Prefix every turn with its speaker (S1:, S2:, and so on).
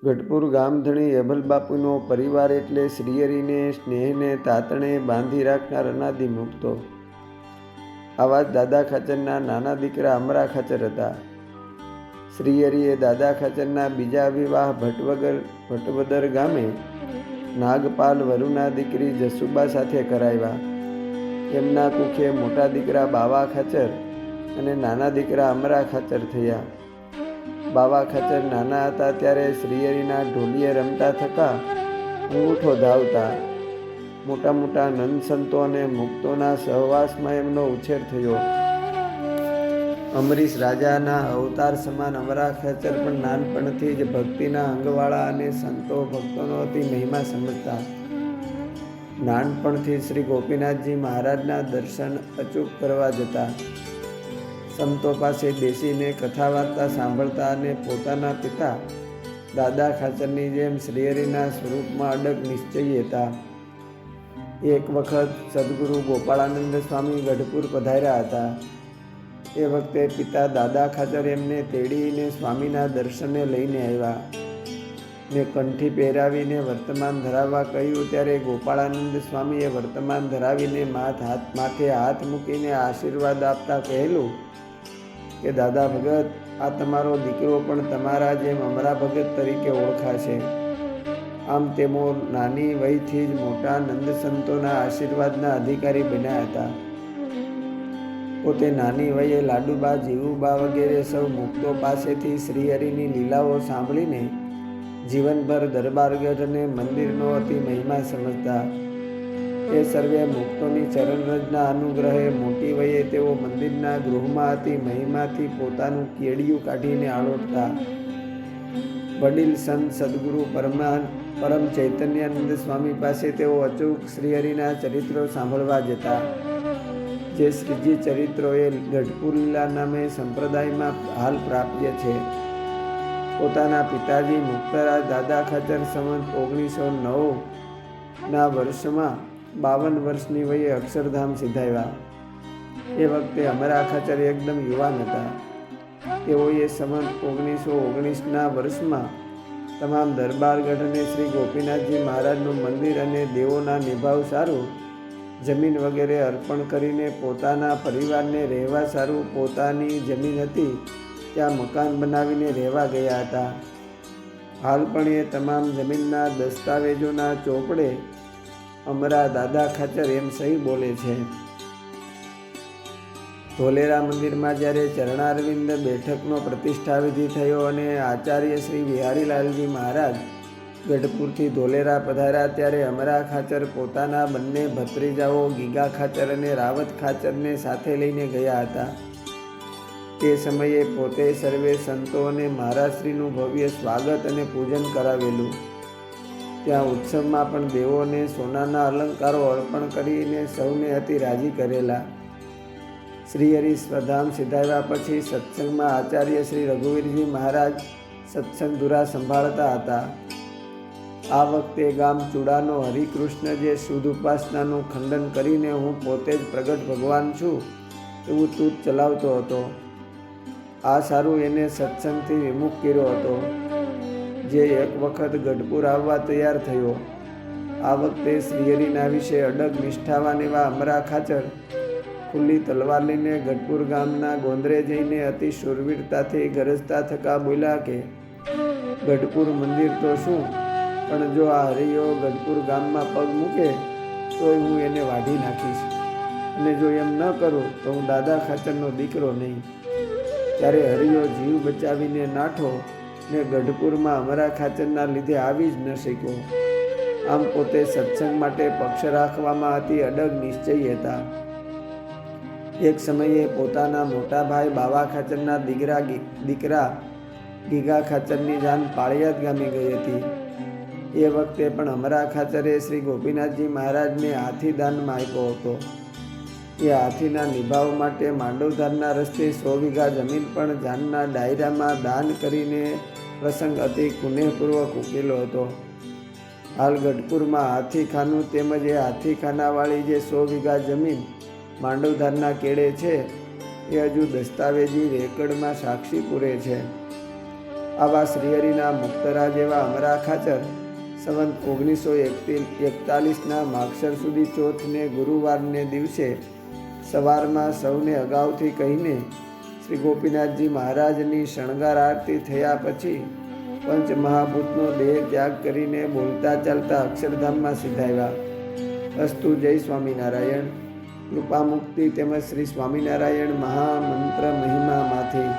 S1: ગઢપુર ગામધણી અભલબાપુનો પરિવાર એટલે શ્રીહરિને સ્નેહને તાતણે બાંધી રાખનાર અનાદિ મુક્તો. આવા જ દાદા ખાચરના નાના દીકરા અમરા ખાચર હતા. શ્રીહરિએ દાદા ખાચરના બીજા વિવાહ ભટવદર ગામે નાગપાલ વરુના દીકરી જસુબા સાથે કરાવ્યા. એમના કુખે મોટા દીકરા બાવા ખાચર અને નાના દીકરા અમરા ખાચર થયા. બાવા ખાચર નાના હતા ત્યારે શ્રીહરિના ઢોલીએ રમતા થકા અંગૂઠો ધાવતા. મોટા મોટા નંદ સંતો અને મુક્તોના સહવાસમાં એમનો ઉછેર થયો. અમરીશ રાજાના અવતાર સમાન અમરા ખાચર પણ નાનપણથી જ ભક્તિના અંગવાળા અને સંતો ભક્તોનો અતિ મહિમા સમજતા. નાનપણથી શ્રી ગોપીનાથજી મહારાજના દર્શન અચૂક કરવા જતા. સંતો પાસે બેસીને કથા વાર્તા સાંભળતા અને પોતાના પિતા દાદા ખાચરની જેમ શ્રીહરિના સ્વરૂપમાં અડગ નિશ્ચયી હતા. એક વખત સદગુરુ ગોપાળાનંદ સ્વામી ગઢપુર પધાર્યા હતા. એ વખતે પિતા દાદા ખાચર એમને તેડીને સ્વામીના દર્શને લઈને આવ્યા ને કંઠી પહેરાવીને વર્તમાન ધરાવવા કહ્યું. ત્યારે ગોપાળાનંદ સ્વામીએ વર્તમાન ધરાવીને માથે હાથ મૂકીને આશીર્વાદ આપતા કહેલું કે દાદા ભગત, આ તમારો દીકરો પણ તમારા જેમ અમરા ભગત તરીકે ઓળખાશે. આમ તેઓ નાની વયથી જ મોટા નંદ સંતોના આશીર્વાદના અધિકારી બન્યા હતા. પોતે નાની વયે લાડુબા, જીવુબા વગેરે સૌ મુક્તો પાસેથી શ્રીહરિની લીલાઓ સાંભળીને જીવનભર દરબારગઢ અને મંદિરનો અતિ મહિમા સમજતા. એ સર્વે મુક્તોની ચરણરજના અનુગ્રહે મોટી વયે તેઓ મંદિરના ગૃહમાં અતિ મહિમાથી પોતાનું કેડિયું કાઢીને આળોટતા. વડીલ સંત સદગુરુ પરમ ચૈતન્યાનંદ સ્વામી પાસે તેઓ અચૂક શ્રીહરિના ચરિત્રો સાંભળવા જતા. જે શ્રીજી ચરિત્રો એ ગઢપુર લીલા નામે સંપ્રદાયમાં હાલ પ્રાપ્ય છે. પોતાના પિતાજી મુક્તરાજ દાદા ખાચર સંવત 1909 ના વર્ષમાં 52 વર્ષની વયે અક્ષરધામ સિધાવ્યા. એ વખતે અમરા ખાચર એકદમ યુવાન હતા. તેઓએ સંવત 1919ના વર્ષમાં તમામ દરબારગઢ અને શ્રી ગોપીનાથજી મહારાજનું મંદિર અને દેવોના નિભાવ સારું જમીન વગેરે અર્પણ કરીને પોતાના પરિવારને રહેવા સારું પોતાની જમીન હતી ત્યાં મકાન બનાવીને રહેવા ગયા હતા. હાલ પણ એ તમામ જમીનના દસ્તાવેજોના ચોપડે અમરા દાદા ખાચર એમ સહી બોલે છે. ધોલેરા મંદિરમાં જ્યારે ચરણારવિંદ બેઠકનો પ્રતિષ્ઠા વિધિ થયો અને આચાર્ય શ્રી વિહારીલાલજી મહારાજ ગઢપુરથી ધોલેરા પધાર્યા ત્યારે અમરા ખાચર પોતાના બંને ભત્રીજાઓ ગીગા ખાચર અને રાવત ખાચરને સાથે લઈને ગયા હતા. તે સમયે પોતે સર્વે સંતો અને મહારાજશ્રીનું ભવ્ય સ્વાગત અને પૂજન કરાવેલું. ત્યાં ઉત્સવમાં પણ દેવોને સોનાના અલંકારો અર્પણ કરીને સૌને અતિ રાજી કરેલા. શ્રીહરિ સ્વધામ સિધાવ્યા પછી સત્સંગમાં આચાર્ય શ્રી રઘુવીરજી મહારાજ સત્સંગ ધુરા સંભાળતા હતા. આ વખતે ગામ ચૂડાનો હરિકૃષ્ણ જે શુદ્ધ ઉપાસનાનું ખંડન કરીને હું પોતે જ પ્રગટ ભગવાન છું એવું તૂત ચલાવતો હતો. આ સારું એને સત્સંગથી વિમુખ કર્યો હતો, જે એક વખત ગઢપુર આવવા તૈયાર થયો. આ વખતે શ્રીહરિના વિશે અડગ નિષ્ઠાવાન એવા અમરા ખાચર ખુલ્લી તલવાર લઈને ગઢપુર ગામના ગોંદરે જઈને અતિ શૂરવીરતાથી ગરજતા થકા બોલ્યા કે ગઢપુર મંદિર તો શું, પણ જો આ હરિયો ગઢપુર ગામમાં પગ મૂકે તોય હું એને વાઢી નાખીશ, અને જો એમ ન કરું તો હું દાદા ખાચરનો દીકરો નહીં. ત્યારે હરિયો જીવ બચાવીને નાઠો ને ગઢપુરમાં અમરા ખાચરના લીધે આવી જ ન શક્યો. આમ પોતે સત્સંગ માટે પક્ષ રાખવામાં અતિ અડગ નિશ્ચયી હતા. એક સમયે પોતાના મોટા ભાઈ બાવા ખાચરના દીકરા ગીગા ખાચરની જાન પાળિયાદ ગામે ગઈ હતી. એ વખતે પણ અમરા ખાચરે શ્રી ગોપીનાથજી મહારાજને હાથી દાનમાં આપ્યો હતો. એ હાથીના નિભાવ માટે માંડવધારના રસ્તે 100 વીઘા જમીન પણ જાનના ડાયરામાં દાન કરીને પ્રસંગ અતિ કુનેહપૂર્વક ઉકેલો હતો. હાલ ગઢપુરમાં હાથીખાનું તેમજ એ હાથીખાનાવાળી જે 100 વીઘા જમીન માંડવધારના કેળે છે એ હજુ દસ્તાવેજી રેકર્ડમાં સાક્ષી પૂરે છે. આવા શ્રીહરિના મુક્તરાજ એવા અમરા ખાચર સંવંત 1941ના માગસર સુધી ચોથને ગુરુવારને દિવસે સવારમાં સૌને અગાઉથી કહીને શ્રી ગોપીનાથજી મહારાજની શણગાર આરતી થયા પછી પંચમહાભૂતનો દેહ ત્યાગ કરીને બોલતા ચાલતા અક્ષરધામમાં સિધાવ્યા. અસ્તુ. જય સ્વામિનારાયણ. કૃપા મુક્તિ તેમજ શ્રી સ્વામિનારાયણ મહામંત્ર મહિમામાંથી